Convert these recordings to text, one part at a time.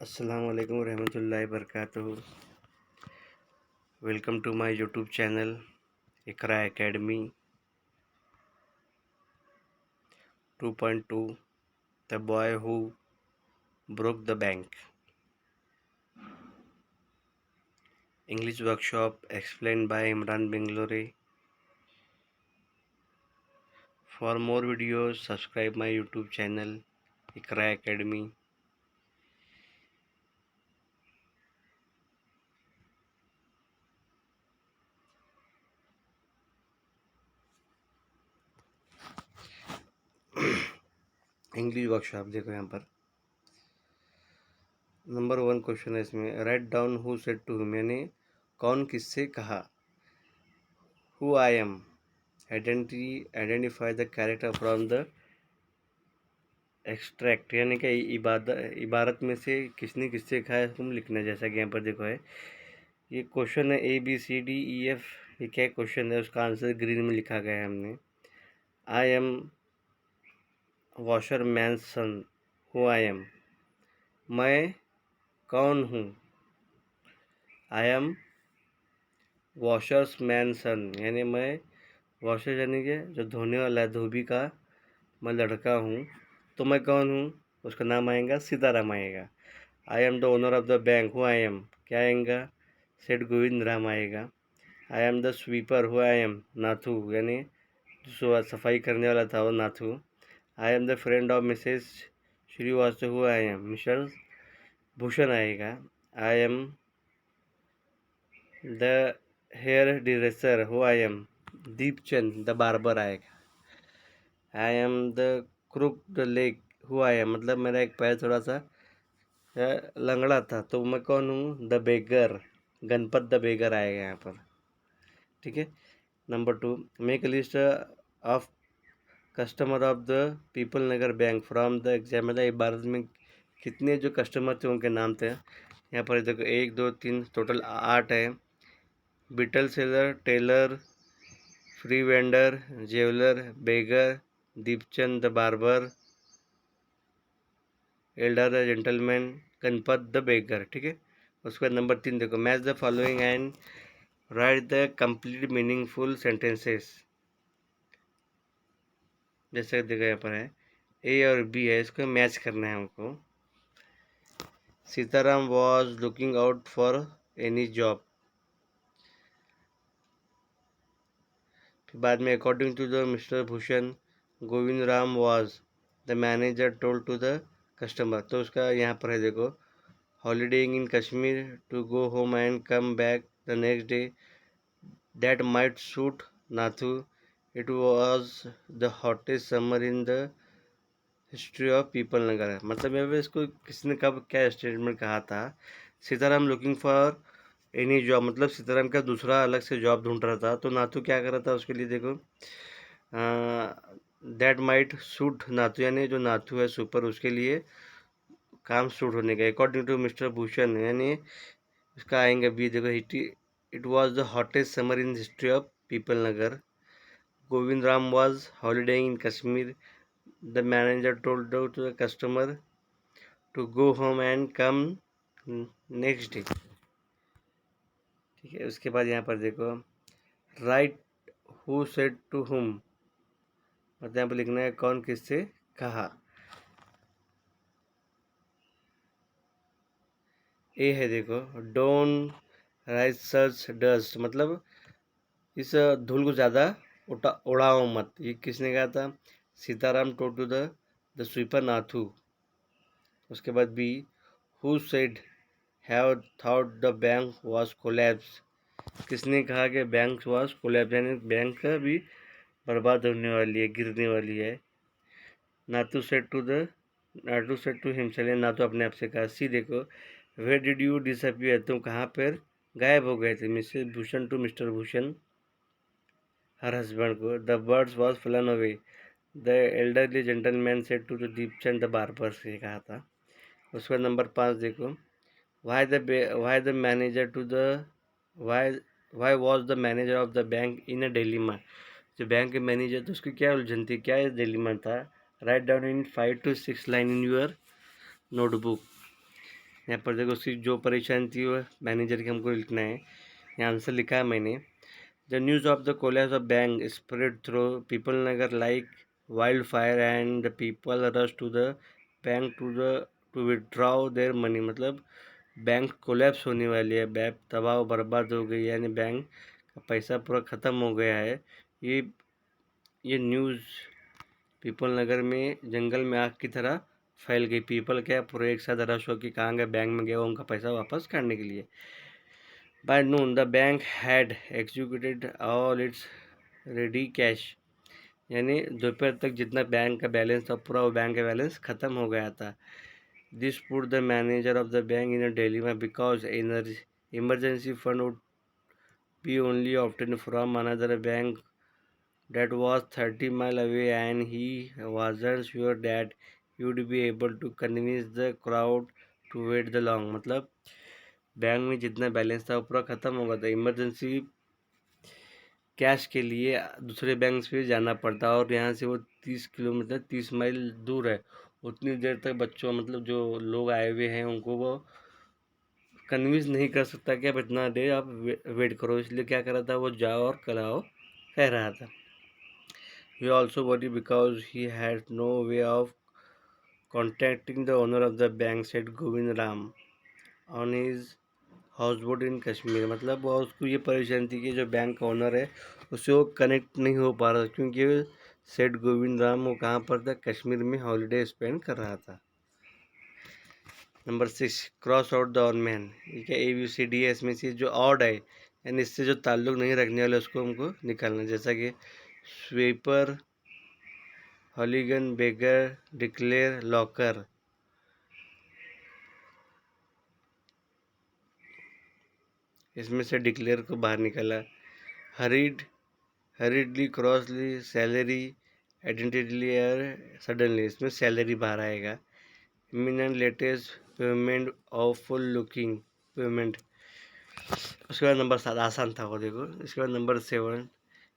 अस्सलाम वालेकुम रहमतुल्लाहि बरकातुहू। Welcome to my YouTube channel Iqra Academy 2.2 the boy who broke the bank English workshop explained by Imran Bangalore. For more videos subscribe my YouTube channel Iqra Academy. English workshop देखो यहाँ पर number 1 question है इसमें, write down who said to him, यानी कौन किससे कहा। Who I am, identify the character from the extract, यानी कि इबारत में से किसने किससे कहा है तुम लिखना है। जैसा कि यहाँ पर देखो है, ये क्वेश्चन है ABCDEF, ये क्या क्वेश्चन है, उसका आंसर ग्रीन में लिखा गया है हमने। I am washer man son, who I am, मैं कौन हूँ। I am washers man son, यानी मैं वॉशर यानी कि जो धोने वाला है, धोबी का मैं लड़का हूँ। तो मैं कौन हूँ, उसका नाम आएगा सीताराम आएगा। I am the owner of the bank, who I am, क्या आएगा, सेठ गोविंद राम आएगा। I am the sweeper, who I am, Nathu, यानी जो सफाई करने वाला था वो Nathu. I am the friend of Mrs Shrivastava, who I am, Mister Bhushan आएगा। I am the hairdresser, who I am, Deepchand the barber आएगा। I am the crook the leg, who I M, मतलब मेरा एक पैर थोड़ा सा लंगड़ा था, तो मैं कौन हूँ, द बेगर, गणपत द बेगर आएगा यहाँ पर। ठीक है। Number 2, make a list of customer of the people Nagar bank from the exam, मतलब इबारत में कितने जो कस्टमर थे उनके नाम थे। यहाँ पर देखो 1 2 3 टोटल 8 है। Betel seller, tailor, free vendor, jeweller, beggar, Deepchand the barber, elder the gentleman, Ganpat the beggar. ठीक है। उसके बाद नंबर 3 देखो, match the following and write the complete meaningful sentences. जैसे देखो यहाँ पर है A और B है, इसको मैच करना है हमको। Sitaram was looking out for any job, फिर बाद में according to the Mister Bhushan Govind Ram was the manager told to the customer, तो उसका यहाँ पर है देखो, holidaying in Kashmir to go home and come back the next day, that might suit Nathu, it was the hottest summer in the history of Peepal Nagar. मतलब यहाँ पे इसको किसने कब क्या स्टेटमेंट कहा था। Sitaram looking for any job, मतलब सीताराम का दूसरा अलग से जॉब ढूंढ रहा था, तो नाथू क्या कर रहा था उसके लिए देखो, दैट माइट सूट नाथू, यानी जो नाथू है सुपर, उसके लिए काम सूट होने का। अकॉर्डिंग टू मिस्टर भूषण, यानी उसका आएंगे बी देखो, it was the hottest summer in history of Peepal Nagar, Govind Ram was holidaying in Kashmir, the manager told to the customer to go home and come next day. ठीक है। उसके बाद यहाँ पर देखो, right who said to whom, मतलब यहाँ पर लिखना है कौन किससे कहा। ए है देखो, डोंट राइज सच डस्ट, मतलब इस धूल को ज़्यादा उड़ाओ मत, ये किसने कहा था, Sitaram told to the sweeper Nathu. उसके बाद B, who said have thought the bank was collapse, किसने कहा कि बैंक वाज कोलैप्स, यानी बैंक का भी बर्बाद होने वाली है, गिरने वाली है। Nathu said to himself, Nathu अपने आप से कहा। सी देखो, वेयर डिड यू डिसअपियर, तुम कहाँ पर गायब हो गए थे, Mrs Bhushan to Mister Bhushan, her husband को। The birds was flown away, the elderly gentleman said to the Deepchand the barber, से कहा था। उसके बाद नंबर 5 देखो, why the manager to the why was the manager of the bank in a dilemma, जो bank के manager तो उसकी क्या उलझन थी, क्या डिलीमा था। Write down in 5 to 6 line in your notebook. यहाँ पर देखो उसकी जो परेशानी थी वो मैनेजर की हमको लिखना है। यहाँ आंसर लिखा है मैंने। The news of the collapse of bank spread through Peepal Nagar like wild fire and the people rush to the bank to withdraw their money. मतलब बैंक कोलैप्स होने वाली है, बैंक तबाह बर्बाद हो गई है, यानी बैंक का पैसा पूरा ख़त्म हो गया है। ये ये न्यूज़ पीपल नगर में जंगल में आग की तरह फैल गई। पीपल क्या पूरे एक साथ रश हो कि कहाँ गए, बैंक में गया उनका पैसा वापस करने के लिए। By noon the bank had executed all it's ready cash. यानी दोपहर तक जितना बैंक का बैलेंस था पूरा वो बैंक का बैलेंस ख़त्म हो गया था। This put the manager of the bank in a dilemma because emergency fund would be only obtain from another bank that was 30 miles away, and he wasn't sure that he would be able to convince the crowd to wait the long। मतलब bank में जितना balance था वो पूरा ख़त्म हो गया था। इमरजेंसी कैश के लिए दूसरे बैंक से जाना पड़ता और यहाँ से वो 30 किलोमीटर 30 माइल दूर है। उतनी देर तक बच्चों मतलब जो लोग आए हुए हैं उनको वो कन्विंस नहीं कर सकता कि आप इतना देर आप वेट करो, इसलिए क्या कर रहा था वो जाओ और कल आओ कह रहा था। He also worried because he had no way of contacting the owner of the bank, said Govind Ram on his houseboat in Kashmir. मतलब वो उसको ये परेशानी थी कि जो बैंक का ओनर है उससे वो कनेक्ट नहीं हो पा रहा था, क्योंकि सेठ गोविंद राम वो कहाँ पर था, कश्मीर में हॉलीडे स्पेंड कर रहा था। Number 6 cross out the on man. ठीक है, ABCD इसमें से जो ऑड है यानी इससे जो ताल्लुक़ नहीं रखने वाले उसको हमको निकालना, जैसा कि स्वीपर, हॉलीगन, बेगर, डिक्लेयर, लॉकर। इसमें से डिक्लेयर को बाहर निकाला। हरीड, हरीडली, क्रॉसली, सैलरी, आइडेंटिटली और सडनली, इसमें सैलरी बाहर आएगा। Imminent, latest, payment, awful looking, payment. उसके बाद नंबर 7 आसान था वो देखो। इसके बाद नंबर 7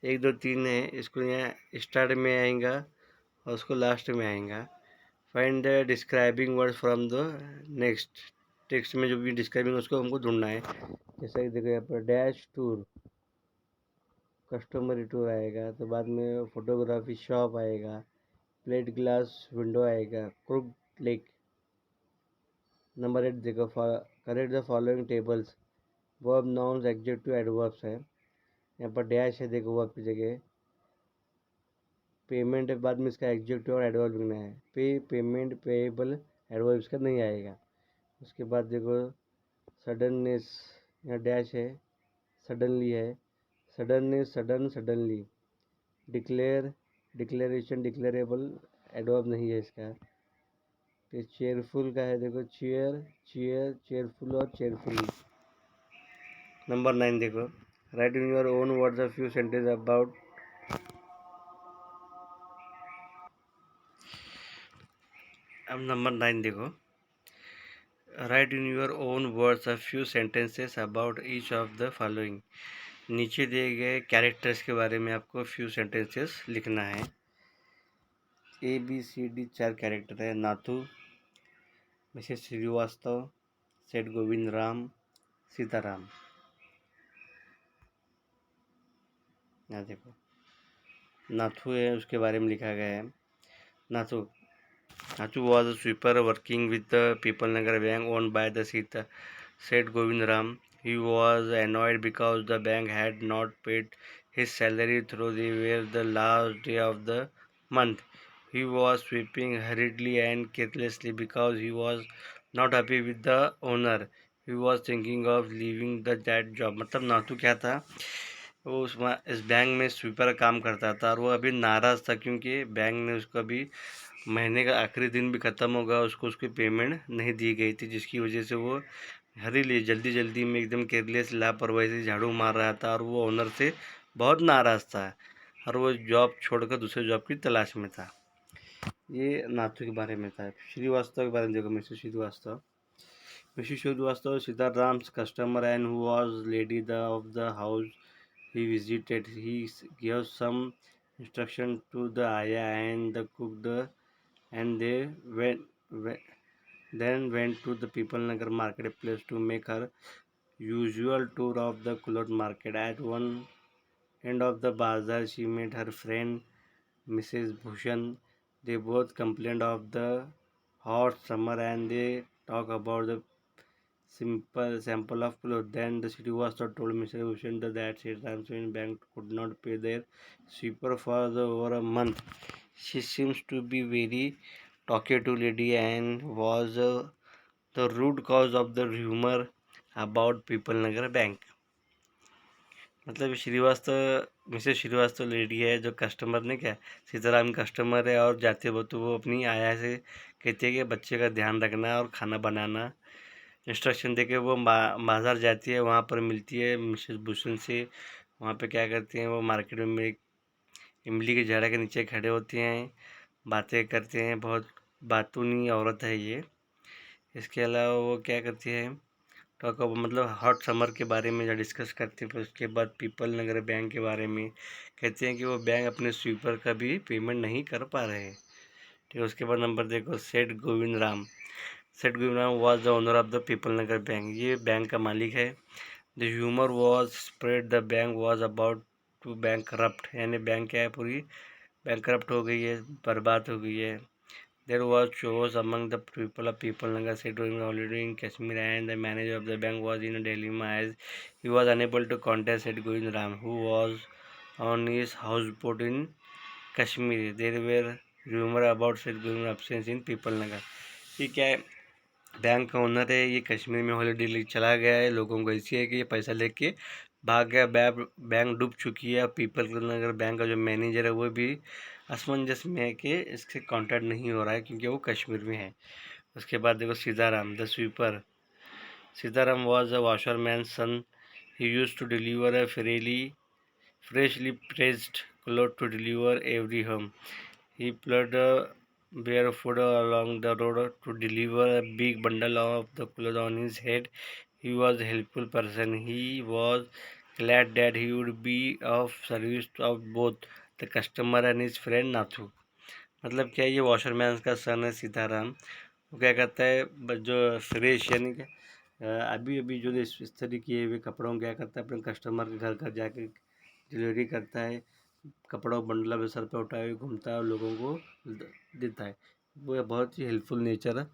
1 2 3 है, इसको यहाँ स्टार्ट में आएगा और उसको लास्ट में आएगा। Find the describing word from the next text में जो भी डिस्क्राइबिंग उसको हमको ढूंढना है। जैसा कि देखो यहाँ पर डैश टूर, कस्टमरी टूर आएगा, तो बाद में फोटोग्राफी शॉप आएगा, प्लेट ग्लास विंडो आएगा, क्रुक लेक। नंबर 8 देखो, correct the following tables, verb, nouns, adjective, adverbs है। यहाँ पर डैश है देखो वर्ब की जगह, पेमेंट है, बाद में इसका एडजेक्टिव और एडवर्ब लिखना है। पे, पेमेंट, पेएबल, एडवर्ब इसका नहीं आएगा। उसके बाद देखो सडननेस, यहाँ डैश है, सडनली है, suddenness, sudden, suddenly. Declare, declaration, declarable, adverb नहीं है इसका। फिर चेयरफुल का है देखो, चेयर, चेयर, चेयरफुल और चेयरफुली। नंबर 9 देखो, write in your own words a few sentence about. अब नंबर 9 देखो, write in your own words a few sentences about each of the following. नीचे दिए गए कैरेक्टर्स के बारे में आपको फ्यू सेंटेंसेस लिखना है। ABCD 4 कैरेक्टर है। नाथू, मिसेस श्रीवास्तव, सेठ गोविंद राम, सीताराम। यहाँ देखो नाथू है, उसके बारे में लिखा गया है। Nathu, Nathu was a sweeper working with the People Nagar Bank owned by the Sita, said Govind Ram. He was annoyed because the bank had not paid his salary through the were the last day of the month. He was sweeping hurriedly and carelessly because he was not happy with the owner. He was thinking of leaving that job। मतलब नाथू क्या था, वो इस bank में sweeper का काम करता था और वो अभी नाराज़ था क्योंकि बैंक ने उसको अभी महीने का आखिरी दिन भी ख़त्म होगा, उसको उसकी पेमेंट नहीं दी गई थी, जिसकी वजह से वो हरीली जल्दी जल्दी में एकदम केयरलेस लापरवाही से झाड़ू मार रहा था और वो ओनर से बहुत नाराज़ था और वो जॉब छोड़कर दूसरे जॉब की तलाश में था। ये नाथू के बारे में था। श्रीवास्तव के बारे में देखो, Mister Srivastava. Mister Srivastava Sitaram's customer and who was lady the of the house he visited। He gave some instruction to the ayah and the cook, and they went then went to the People Nagar marketplace to make her usual tour of the cloth market. At one end of the bazaar, she met her friend Mrs. Bhushan. They both complained of the hot summer and they talk about the simple sample of clothes. Then the city was told Mr. Bhushan that Sri Bank could not pay their sweeper for over a month. She seems to be very talkative lady and was the root cause of the rumor about People Nagar Bank. मतलब Srivastava Mrs Srivastava lady है जो customer ने क्या Sitaram customer है और जाते वक्त वो अपनी आया से कहती है कि बच्चे का ध्यान रखना और खाना बनाना इंस्ट्रक्शन देके वो बाज़ार जाती है, वहाँ पर मिलती है मिसेस भूषण से। वहाँ पे क्या करती हैं वो मार्केट में एक इमली के झाड़ा के नीचे खड़े होते हैं, बातें करते हैं। बहुत बातूनी औरत है ये। इसके अलावा वो क्या करती है टॉक मतलब हॉट समर के बारे में जो डिस्कस करते हैं। फिर उसके बाद पीपल नगर बैंक के बारे में कहते हैं कि वो बैंक अपने स्वीपर का भी पेमेंट नहीं कर पा रहे हैं। ठीक है, उसके बाद नंबर देखो सेठ Govind Ram. Seth Govind Ram was the owner of the people Nagar bank, ये बैंक का मालिक है। The humour was spread the bank was about to bank corrupt, यानी बैंक क्या है पूरी बैंक करप्ट हो गई है, बर्बाद हो गई है। There was chaos among the people of People Nagar State during holiday in Kashmir, and the manager of the bank was in a dilemma as he was unable to contact Seth Govind Ram, who was on his houseboat in Kashmir. There were rumors about Seth Govind absence in People Nagar. ये क्या है bank का owner है, ये कश्मीर में holiday लिए चला गया है। लोगों को ऐसी है कि ये पैसा लेके भाग गया, बैंक डूब चुकी है। पीपल नगर बैंक का जो मैनेजर है वो भी असमंजस में है कि इससे कांटेक्ट नहीं हो रहा है क्योंकि वो कश्मीर में है। उसके बाद देखो Sitaram the sweeper. Sitaram was a washerman son. He use to deliver a freshly pressed cloth to deliver every home. He plugged barefoot along the road to deliver a big bundle of the clothes on his head. He was a helpful person. He was glad that he would be of service of both the customer and his friend Nathu. मतलब क्या ये washerman का सन है सीताराम। वो क्या करता है जो फ्रेश यानी कि अभी अभी जो इस्त्री किए हुए कपड़ों क्या करता है अपने कस्टमर के घर घर जाके डिलीवरी करता है। कपड़ों बंडला में सर पे उठाए हुए घूमता है और लोगों को देता है। वो बहुत ही हेल्पफुल नेचर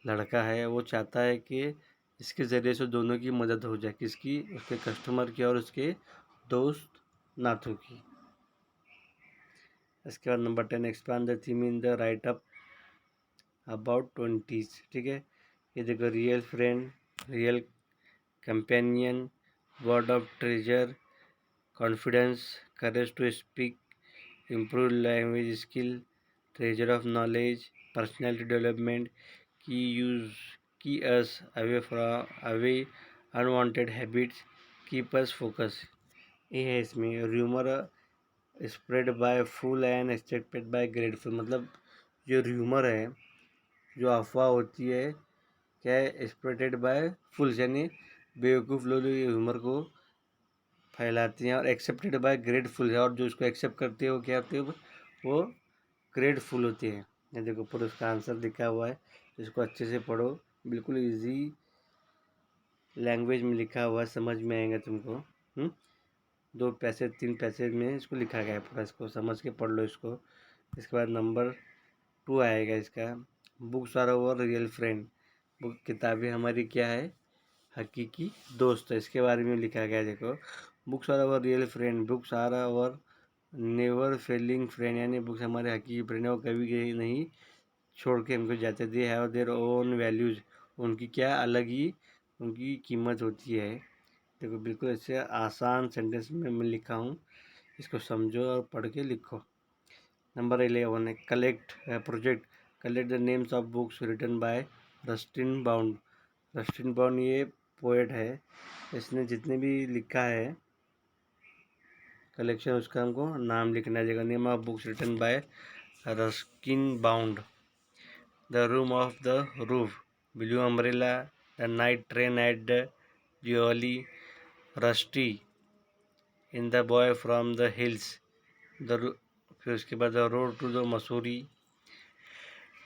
लड़का है। वो चाहता है कि इसके ज़रिए से दोनों की मदद हो जाए, किसकी, उसके कस्टमर की और उसके दोस्त नाथू की। इसके बाद number 10 explain the theme in the write up about 20s। ठीक है, ये देखो real friend, real companion, word of treasure, confidence, courage to speak, improve language skill, treasure of knowledge, personality development, key us away unwanted habits, keep us focus। ये है इसमें rumour spread by full and expected bye grateful. मतलब जो rumour है, जो अफवाह होती है क्या है स्प्रेडेड बाय फुल्स, यानी बेवकूफ़ लोग ये रूमर को फैलाती हैं, और एक्सेप्टेड बाय ग्रेटफुल है, और जो उसको एक्सेप्ट करते हैं वो क्या होते हैं वो ग्रेटफुल होती है। ये देखो पूरा उसका आंसर लिखा हुआ है, इसको अच्छे से पढ़ो, बिल्कुल इजी लैंग्वेज में लिखा हुआ है, समझ में आएगा तुमको। 2 पैसेज 3 पैसेज में इसको लिखा गया है पूरा, इसको समझ के पढ़ लो इसको। इसके बाद नंबर 2 आएगा इसका, books are our real friend. Book किताबें हमारी क्या है हकीकी दोस्त है, इसके बारे में लिखा गया है। देखो books are our real friend, books are our never failing friend, यानी बुक्स हमारे हकीकी फ्रेंड है, वो कभी कभी नहीं छोड़ के हमको जाते। They have their own values, उनकी क्या अलग ही उनकी कीमत होती है। देखो बिल्कुल ऐसे आसान सेंटेंस में मैं लिखा हूँ, इसको समझो और पढ़ के लिखो। नंबर 11 है collect project, collect the names of books written by Ruskin Bond. Ruskin Bond ये पोएट है, इसने जितने भी लिखा है कलेक्शन उसका हमको नाम लिखना है। Name of books written by Ruskin Bond. The Room of the Roof, Blue Umbrella, The Night Train at the Jolly, Rusty, In the Boy from the Hills, फिर उसके बाद The Road to the Missouri,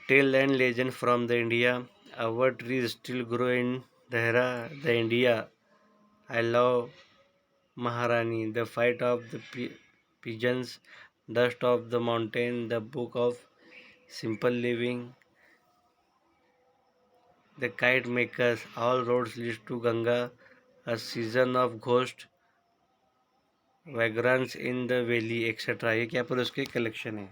Tale and Legend from the India, Our trees still grow in the India. I love Maharani, the fight of the pigeons, dust of the mountain, the book of simple living, the kite makers, all roads lead to Ganga, a season of ghost, vagrants in the valley, etc. ये क्या पूरे उसके collection है.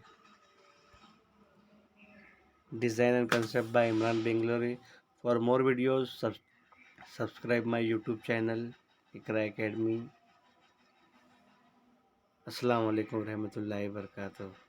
Design and concept by Imran Bengaluru. For more videos, subscribe my YouTube channel, Ikra Academy. अस्सलाम वालेकुम रहमतुल्लाहि व बरकातुहू.